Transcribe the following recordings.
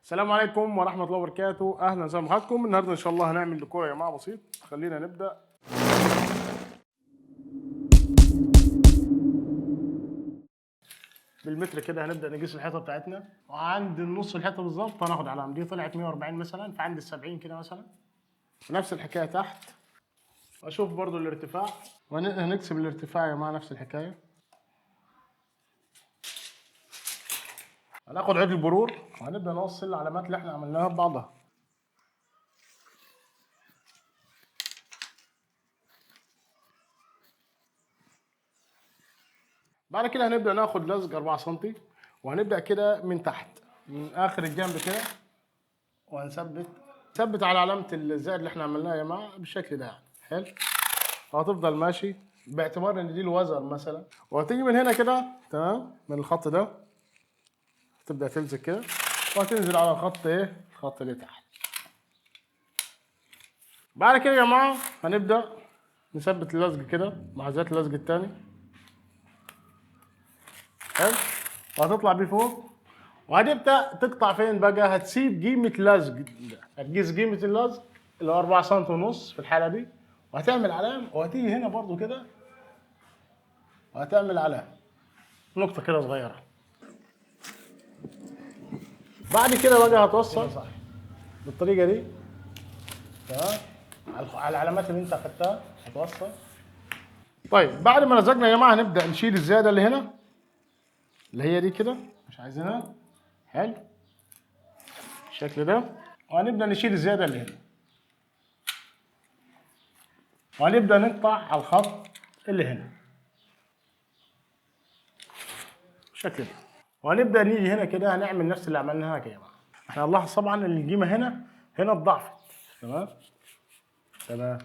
السلام عليكم ورحمة الله وبركاته، أهلا وسهلا بحضراتكم. النهاردة إن شاء الله هنعمل ديكور يا جماعة بسيط. خلينا نبدأ. بالمتر كده هنبدأ نقيس الحيطة بتاعتنا، وعند النص الحيطة بالظبط هناخد علامة. دي طلعت 140 مثلا، فعند ال 70 كده مثلا. ونفس الحكاية تحت، وأشوف برضو الارتفاع، وهنقسم الارتفاع يا جماعة نفس الحكاية. هناخد عيد البرور وهنبدأ نوصل العلامات اللي احنا عملناها ببعضها. بعد كده هنبدأ ناخد لزق 4 سم، وهنبدأ كده من تحت من آخر الجنب كده، ثبت على علامة الزائد اللي احنا عملناها يا جماعة بالشكل ده يعني. حلو. وهتفضل ماشي باعتبار ان دي الوزر مثلا، وهتيجي من هنا كده تمام، من الخط ده تبدأ تمسك كده، وهتنزل على الخط الخط اللي تحت. بعد كده يا جماعة هنبدأ نثبت اللزق كده مع ذات اللزق التاني. حلو. وهتطلع بيه فوق، وهتبدأ تقطع فين بقى؟ هتسيب قيمة لزق ده، هتقيس قيمة اللزق اللي هو 4 سم ونص في الحالة دي، وهتعمل علامة، وهتيجي هنا برضو كده وهتعمل علامة نقطة كده صغيرة. بعد كده بقى هتوصل صح بالطريقة دي تمام على العلامات اللي انت اخدتها هتوصل. طيب بعد ما لزقنا يا جماعة هنبدأ نشيل الزيادة اللي هنا، اللي هي دي كده مش عايزينها. حلو بالشكل ده. وهنبدأ نشيل الزيادة اللي هنا، وهنبدأ نقطع على الخط اللي هنا بالشكل ده. وهنبدأ نيجي هنا كده هنعمل نفس اللي عملناها كده يا جماعة. احنا هنلاحظ طبعا ان القيمة هنا اتضاعفت. تمام تمام.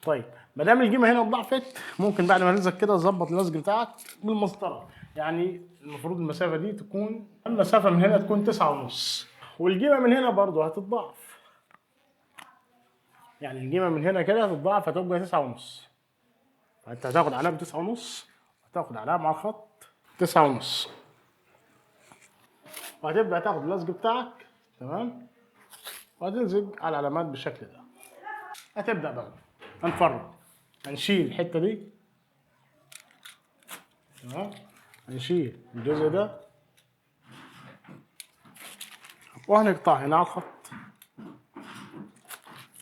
طيب ما دام القيمة هنا اتضاعفت، ممكن بعد ما نلزق كده تظبط اللزق بتاعك بالمسطرة. يعني المفروض المسافة دي تكون، المسافة من هنا تكون 9.5، والقيمة من هنا برضو هتتضاعف. يعني القيمة من هنا كده هتتضاعف، هتبقى 9.5. فأنت هتاخد علامة 9.5، وهتاخد علامة على الخط 9.5، وهتبدأ تاخد اللزق بتاعك تمام، وهتلزق على العلامات بالشكل ده. هتبدأ بقى هنفرغ، هنشيل الحتة دي تمام، هنشيل الجزء ده وهنقطع هنا على الخط.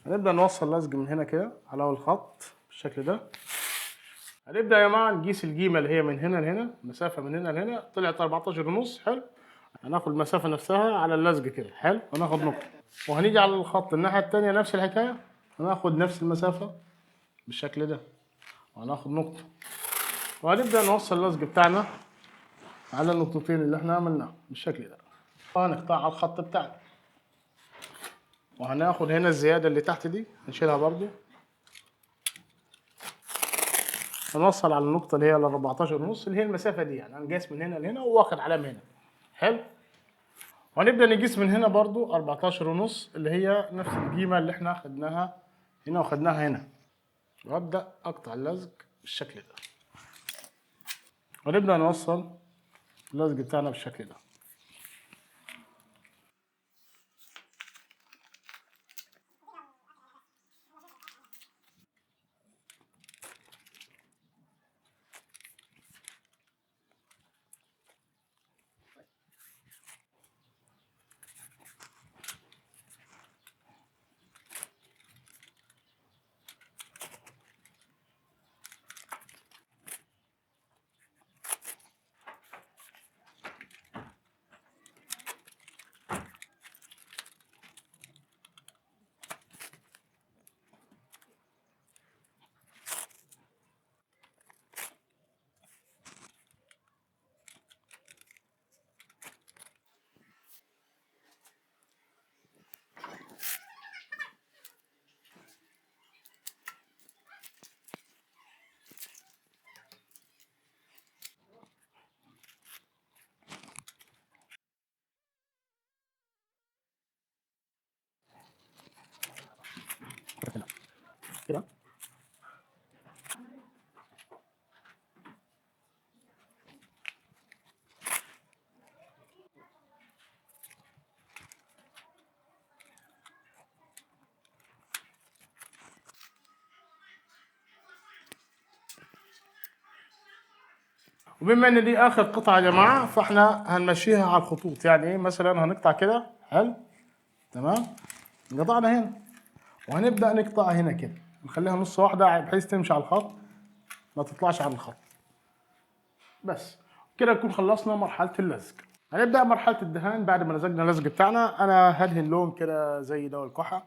هنبدأ نوصل لزق من هنا كده على أول الخط بالشكل ده. هنبدأ يا جماعة نقيس القيمة اللي هي من هنا لهنا، المسافة من هنا لهنا طلعت 14.5. حلو. هناخد المسافة نفسها على اللزق كده. حلو. وناخد نقطة، وهنيجي على الخط الناحية التانية نفس الحكاية، هناخد نفس المسافة بالشكل ده، وهناخد نقطة، وهنبدأ نوصل اللزق بتاعنا على النقطتين اللي احنا عملناهم بالشكل ده، وهنقطع على الخط بتاعنا. وهناخد هنا الزيادة اللي تحت دي نشيلها برضو، هنوصل على النقطة اللي هي ال 14.5 اللي هي المسافة دي. يعني هنقيس من هنا لهنا وواخد علامة هنا. حلو. وهنبدأ نقيس من هنا برضو 14.5 اللي هي نفس القيمة اللي احنا خدناها هنا وخدناها هنا، وأبدأ أقطع اللزق بالشكل ده، ونبدأ نوصل اللزق بتاعنا بالشكل ده. وبما ان دي اخر قطعه يا جماعه، فاحنا هنمشيها على الخطوط. يعني ايه؟ مثلا هنقطع كده، حلو، تمام، قطعنا هنا، وهنبدا نقطع هنا كده، نخليها نص واحده بحيث تمشي على الخط، ما تطلعش عن الخط. بس كده نكون خلصنا مرحله اللزق. هنبدا مرحله الدهان. بعد ما لزقنا اللزق بتاعنا، انا هدهن لون كده زي دواء الكحه،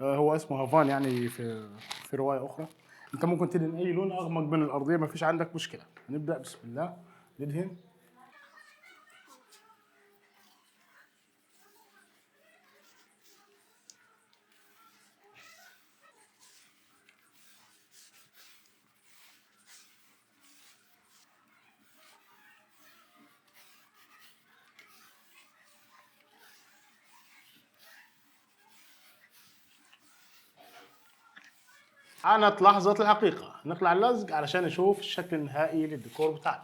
هو اسمه هافان يعني في روايه اخرى. انت ممكن تدهن اي لون اغمق من الارضيه، ما فيش عندك مشكله. هنبدا بسم الله ندهن. حانت لحظة الحقيقة، نقلع اللزق علشان نشوف الشكل النهائي للديكور بتاعنا.